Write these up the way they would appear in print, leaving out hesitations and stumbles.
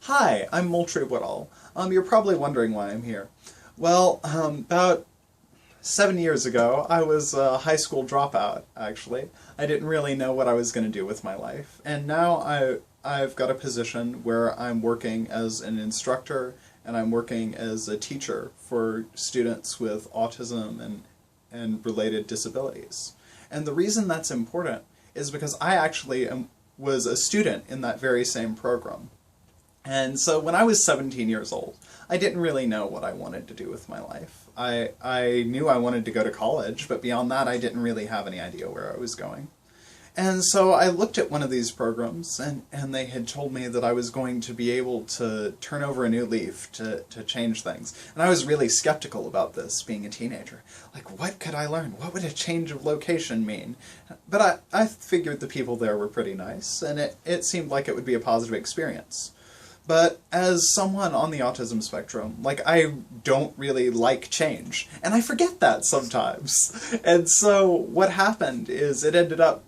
Hi, I'm Moultrie Woodall. You're probably wondering why I'm here. Well, about 7 years ago, I was a high school dropout, actually. I didn't really know what I was going to do with my life. And now I've got a position where I'm working as an instructor and I'm working as a teacher for students with autism and related disabilities. And the reason that's important is because I actually was a student in that very same program. And so when I was 17 years old, I didn't really know what I wanted to do with my life. I knew I wanted to go to college, but beyond that I didn't really have any idea where I was going. And so I looked at one of these programs, and they had told me that I was going to be able to turn over a new leaf to change things. And I was really skeptical about this, being a teenager. Like, what could I learn? What would a change of location mean? But I figured the people there were pretty nice, and it seemed like it would be a positive experience. But as someone on the autism spectrum, like, I don't really like change. And I forget that sometimes. And so what happened is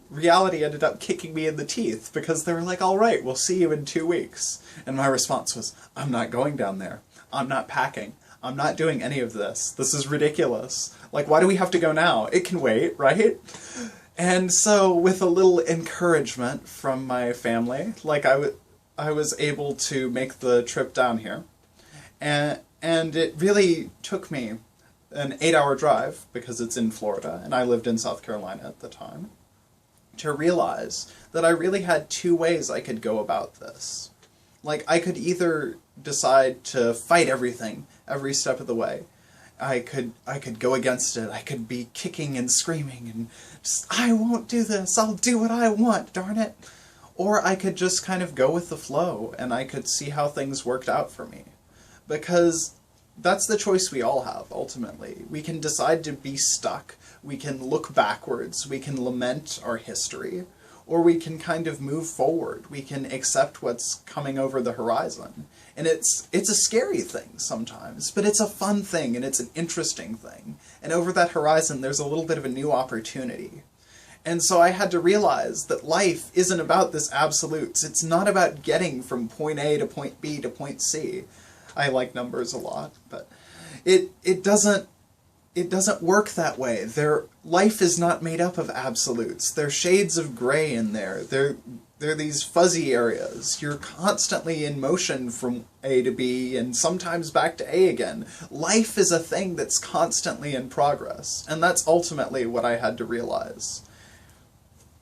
reality ended up kicking me in the teeth, because they were like, all right, we'll see you in 2 weeks. And my response was, I'm not going down there. I'm not packing. I'm not doing any of this. This is ridiculous. Like, why do we have to go now? It can wait, right? And so with a little encouragement from my family, like, I was able to make the trip down here, and it really took me an 8-hour drive, because it's in Florida, and I lived in South Carolina at the time, to realize that I really had 2 ways I could go about this. Like, I could either decide to fight everything, every step of the way. I could go against it. I could be kicking and screaming and just, I won't do this, I'll do what I want, darn it. Or I could just kind of go with the flow, and I could see how things worked out for me. Because that's the choice we all have, ultimately. We can decide to be stuck, we can look backwards, we can lament our history, or we can kind of move forward, we can accept what's coming over the horizon. And it's a scary thing sometimes, but it's a fun thing, and it's an interesting thing. And over that horizon, there's a little bit of a new opportunity. And so I had to realize that life isn't about this absolutes. It's not about getting from point A to point B to point C. I like numbers a lot, but it doesn't work that way. Life is not made up of absolutes. There are shades of gray in there. There are these fuzzy areas. You're constantly in motion from A to B and sometimes back to A again. Life is a thing that's constantly in progress, and that's ultimately what I had to realize.